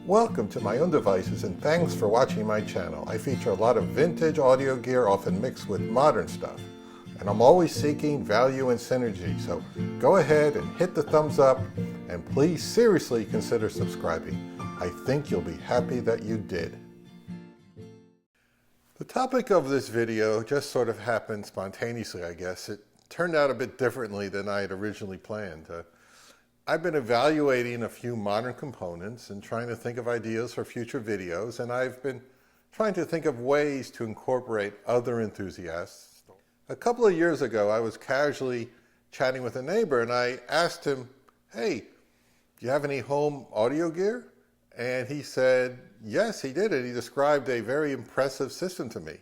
Welcome to my own devices and thanks for watching my channel. I feature a lot of vintage audio gear, often mixed with modern stuff. And I'm always seeking value and synergy, so go ahead and hit the thumbs up and please seriously consider subscribing. I think you'll be happy that you did. The topic of this video just sort of happened spontaneously, I guess. It turned out a bit differently than I had originally planned. I've been evaluating a few modern components and trying to think of ideas for future videos, and I've been trying to think of ways to incorporate other enthusiasts. A couple of years ago, I was casually chatting with a neighbor and I asked him, "Hey, do you have any home audio gear?" And he said, yes, he did it. He described a very impressive system to me.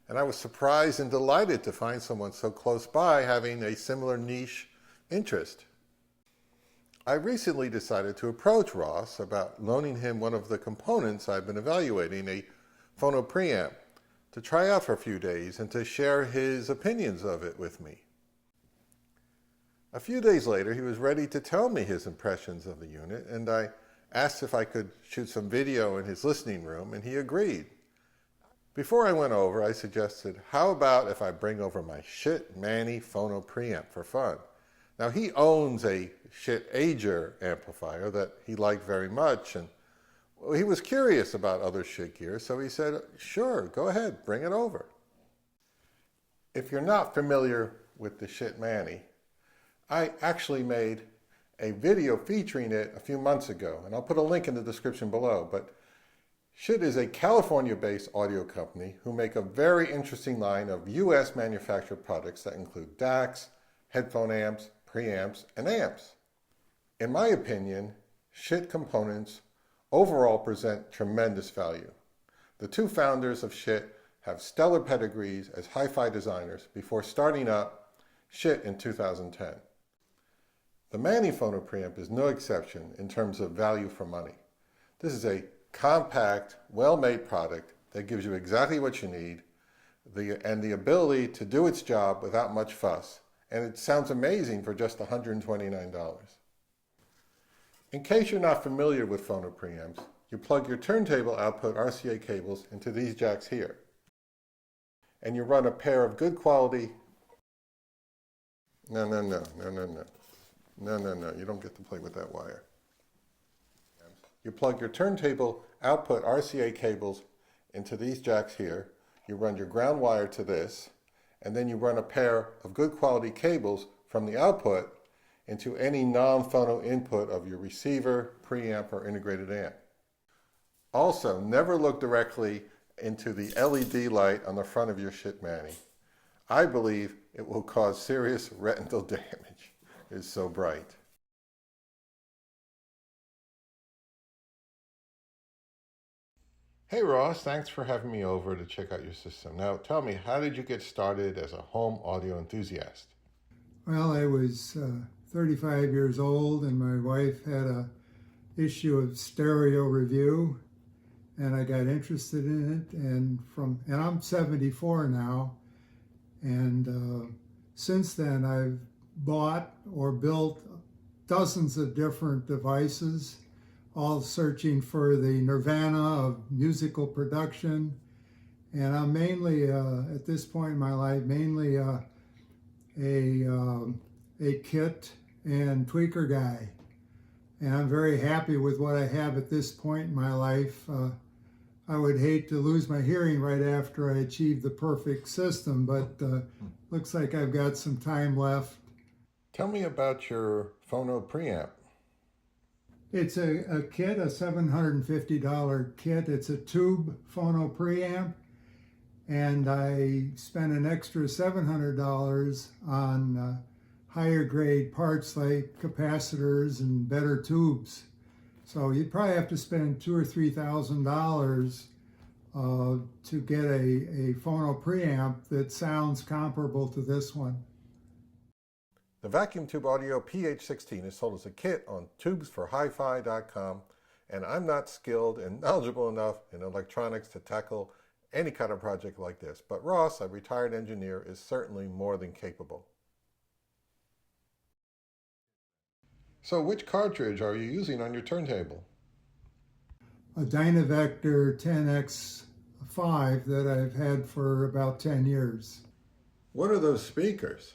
And I was surprised and delighted to find someone so close by having a similar niche interest. I recently decided to approach Ross about loaning him one of the components I've been evaluating, a Phono Preamp, to try out for a few days and to share his opinions of it with me. A few days later, he was ready to tell me his impressions of the unit, and I asked if I could shoot some video in his listening room, and he agreed. Before I went over, I suggested, how about if I bring over my Schiit Mani Phono Preamp for fun? Now, he owns a Schiit Ager amplifier that he liked very much, and he was curious about other Schiit gear, so he said, sure, go ahead, bring it over. If you're not familiar with the Schiit Mani, I actually made a video featuring it a few months ago, and I'll put a link in the description below, but Schiit is a California-based audio company who make a very interesting line of US manufactured products that include DACs, headphone amps, preamps, and amps. In my opinion, Schiit components overall present tremendous value. The two founders of Schiit have stellar pedigrees as hi-fi designers before starting up Schiit in 2010. The Mani Phono Preamp is no exception in terms of value for money. This is a compact, well-made product that gives you exactly what you need and the ability to do its job without much fuss. And it sounds amazing for just $129. In case you're not familiar with Phono Preamps, you plug your turntable output RCA cables into these jacks here. And you run a pair of good quality... No, you don't get to play with that wire. You plug your turntable output RCA cables into these jacks here. You run your ground wire to this, and then you run a pair of good quality cables from the output into any non-phono input of your receiver, preamp, or integrated amp. Also, never look directly into the LED light on the front of your Schiit Mani. I believe it will cause serious retinal damage. It is so bright. Hey Ross, thanks for having me over to check out your system. Now tell me, how did you get started as a home audio enthusiast? Well, I was 35 years old and my wife had a issue of stereo review and I got interested in it, and I'm 74 now, and since then I've bought or built dozens of different devices, all searching for the nirvana of musical production. And I'm mainly, at this point in my life, mainly a kit and tweaker guy. And I'm very happy with what I have at this point in my life. I would hate to lose my hearing right after I achieve the perfect system, but looks like I've got some time left. Tell me about your Phono Preamp. It's a kit, a $750 kit. It's a tube Phono Preamp, and I spent an extra $700 on higher grade parts like capacitors and better tubes. So you'd probably have to spend $2,000 or $3,000 to get a Phono Preamp that sounds comparable to this one. The Vacuum Tube Audio PH16 is sold as a kit on tubesforhifi.com, and I'm not skilled and knowledgeable enough in electronics to tackle any kind of project like this, but Ross, a retired engineer, is certainly more than capable. So which cartridge are you using on your turntable? a Dynavector 10X5 that I've had for about 10 years. What are those speakers?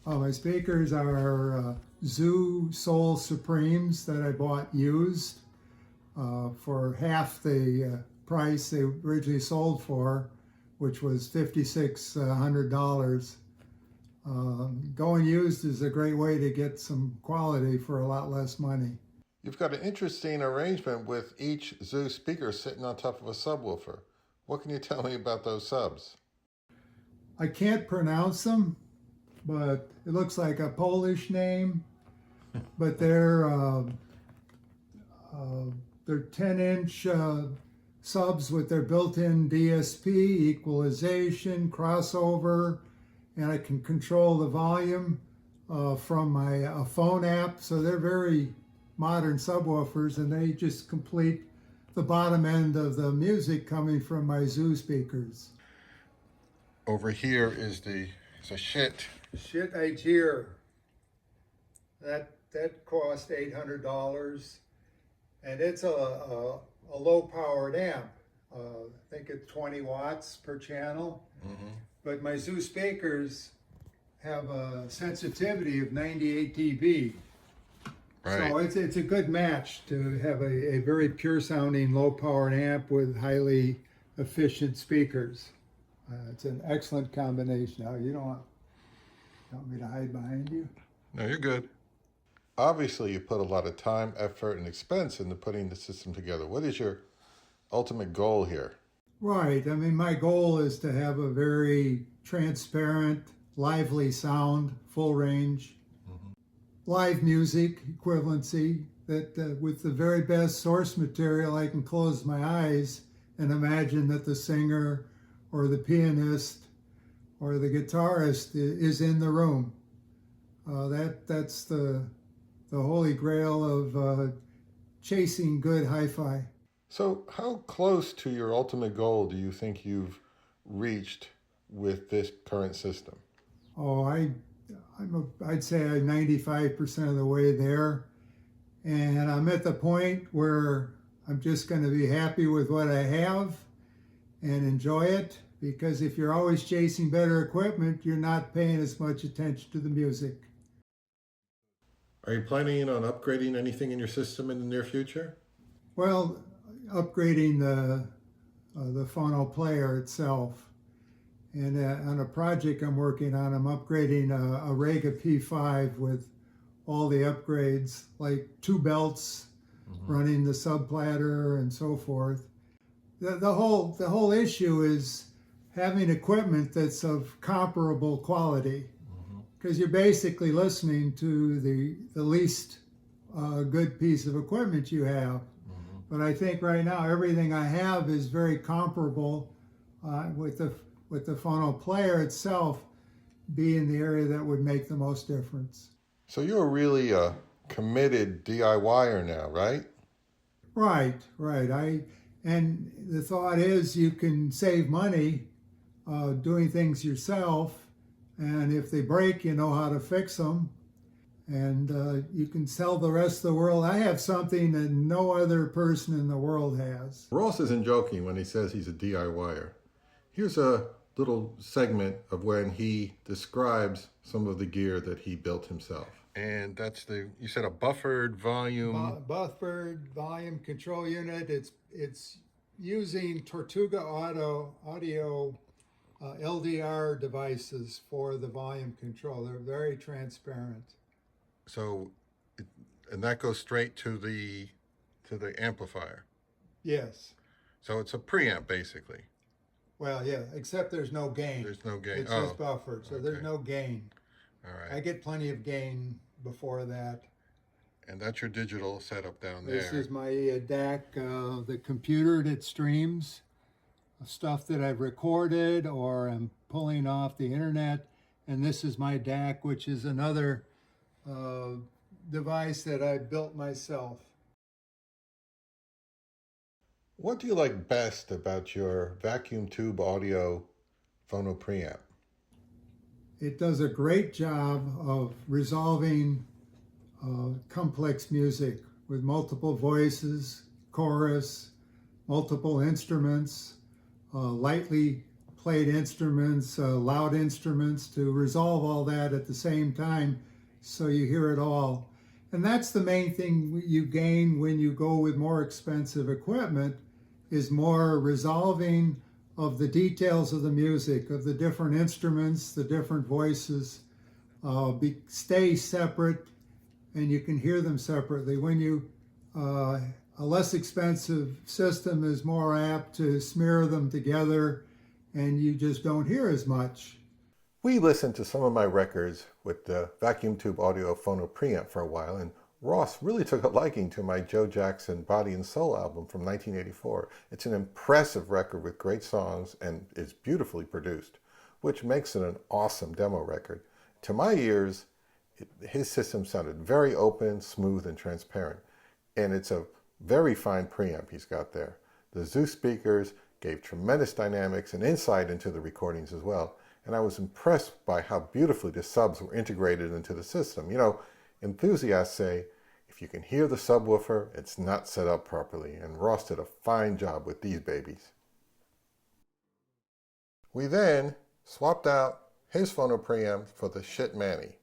My speakers are Zoo Soul Supremes that I bought used for half the price they originally sold for, which was $5,600. Going used is a great way to get some quality for a lot less money. You've got an interesting arrangement with each Zoo speaker sitting on top of a subwoofer. What can you tell me about those subs? I can't pronounce them, but it looks like a Polish name. But they're 10-inch subs with their built-in DSP, equalization, crossover, and I can control the volume from my phone app. So they're very modern subwoofers, and they just complete the bottom end of the music coming from my Zoo speakers. Over here is a Schiit. Schiit here. That cost $800, and it's a low-powered amp. I think it's 20 watts per channel. Mm-hmm. But my Zoo speakers have a sensitivity of 98 dB. Right. So it's a good match to have a very pure-sounding, low-powered amp with highly efficient speakers. It's an excellent combination. Now, you don't want me to hide behind you? No, you're good. Obviously, you put a lot of time, effort, and expense into putting the system together. What is your ultimate goal here? Right. I mean, my goal is to have a very transparent, lively sound, full range, live music equivalency, that with the very best source material, I can close my eyes and imagine that the singer or the pianist or the guitarist is in the room. That's the holy grail of chasing good hi-fi. So how close to your ultimate goal do you think you've reached with this current system? Oh, I'd say I'm 95% of the way there. And I'm at the point where I'm just going to be happy with what I have and enjoy it. Because if you're always chasing better equipment, you're not paying as much attention to the music. Are you planning on upgrading anything in your system in the near future? Well, upgrading the phono player itself. And on a project I'm working on, I'm upgrading a Rega P5 with all the upgrades, like 2 belts, running the subplatter and so forth. The whole issue is having equipment that's of comparable quality, because you're basically listening to the least good piece of equipment you have. But I think right now everything I have is very comparable, with the phono player itself being the area that would make the most difference. So you're really a committed DIYer now, right? Right. And the thought is you can save money doing things yourself, and if they break, you know how to fix them, and you can tell the rest of the world, I have something that no other person in the world has. Ross isn't joking when he says he's a DIYer. Here's a little segment of when he describes some of the gear that he built himself. And that's you said a buffered volume. Buffered volume control unit. It's using Tortuga audio LDR devices for the volume control. They're very transparent. So, and that goes straight to the amplifier. Yes. So it's a preamp basically. Well, yeah, except there's no gain. There's no gain. It's just buffered, so okay. There's no gain. All right. I get plenty of gain before that. And that's your digital setup down there. This is my DAC, the computer that streams stuff that I've recorded or I'm pulling off the internet. And this is my DAC, which is another device that I built myself. What do you like best about your vacuum tube audio Phono Preamp? It does a great job of resolving complex music with multiple voices, chorus, multiple instruments, lightly played instruments, loud instruments, to resolve all that at the same time so you hear it all. And that's the main thing you gain when you go with more expensive equipment, is more resolving of the details of the music, of the different instruments, the different voices, stay separate, and you can hear them separately. When you, a less expensive system is more apt to smear them together, and you just don't hear as much. We listened to some of my records with the vacuum tube audio Phono Preamp for a while, and Ross really took a liking to my Joe Jackson Body and Soul album from 1984. It's an impressive record with great songs and is beautifully produced, which makes it an awesome demo record. To my ears, his system sounded very open, smooth, and transparent, and it's a very fine preamp he's got there. The Zeus speakers gave tremendous dynamics and insight into the recordings as well, and I was impressed by how beautifully the subs were integrated into the system. You know, enthusiasts say, if you can hear the subwoofer, it's not set up properly, and Ross did a fine job with these babies. We then swapped out his Phono Preamp for the Schiit Mani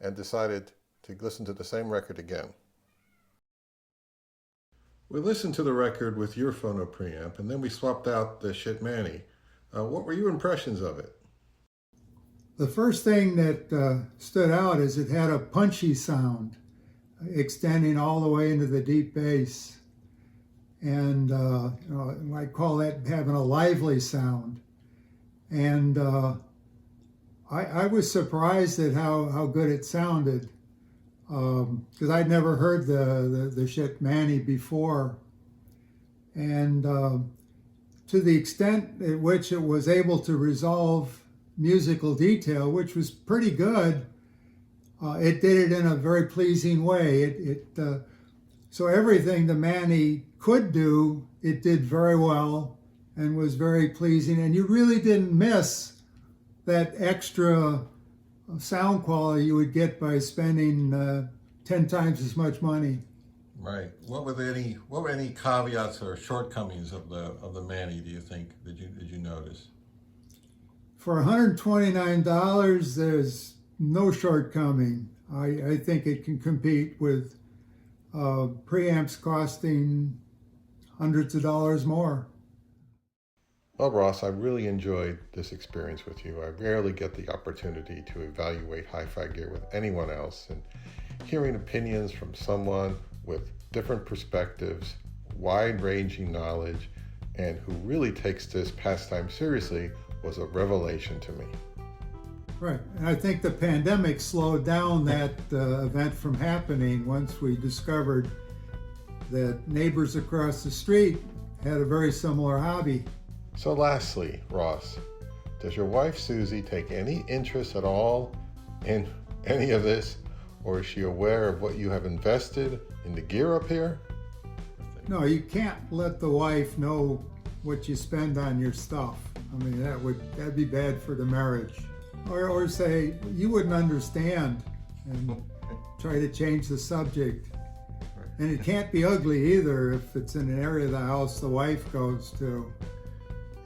and decided to listen to the same record again. We listened to the record with your Phono Preamp, and then we swapped out the Schiit Mani. What were your impressions of it? The first thing that stood out is it had a punchy sound, extending all the way into the deep bass. And I call that having a lively sound. And I was surprised at how good it sounded, because I'd never heard the Schiit Mani before. And to the extent at which it was able to resolve musical detail, which was pretty good, it did it in a very pleasing way. So everything the Mani could do, it did very well and was very pleasing, and you really didn't miss that extra sound quality you would get by spending 10 times as much money. Right. What were any caveats or shortcomings of the Mani, do you think? Did you notice? For $129, there's no shortcoming. I think it can compete with preamps costing hundreds of dollars more. Well, Ross, I really enjoyed this experience with you. I rarely get the opportunity to evaluate hi-fi gear with anyone else, and hearing opinions from someone with different perspectives, wide-ranging knowledge, and who really takes this pastime seriously was a revelation to me. Right, and I think the pandemic slowed down that event from happening once we discovered that neighbors across the street had a very similar hobby. So lastly, Ross, does your wife Susie take any interest at all in any of this, or is she aware of what you have invested in the gear up here? No, you can't let the wife know what you spend on your stuff. I mean, that'd be bad for the marriage. Or say, you wouldn't understand, and try to change the subject. Right. And it can't be ugly either if it's in an area of the house the wife goes to.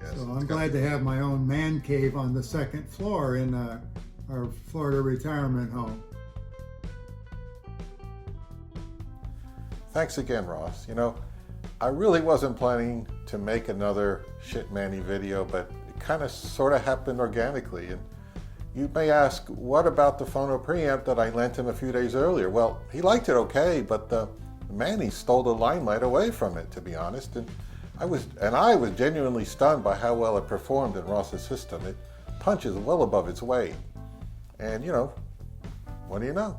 Yes, so I'm glad to have my own man cave on the second floor in our Florida retirement home. Thanks again, Ross. You know, I really wasn't planning to make another Schiit Mani video, but it kind of sort of happened organically. And you may ask, what about the Phono Preamp that I lent him a few days earlier? Well, he liked it okay, but the Mani stole the limelight away from it, to be honest. And I was genuinely stunned by how well it performed in Ross's system. It punches well above its weight. And you know, what do you know?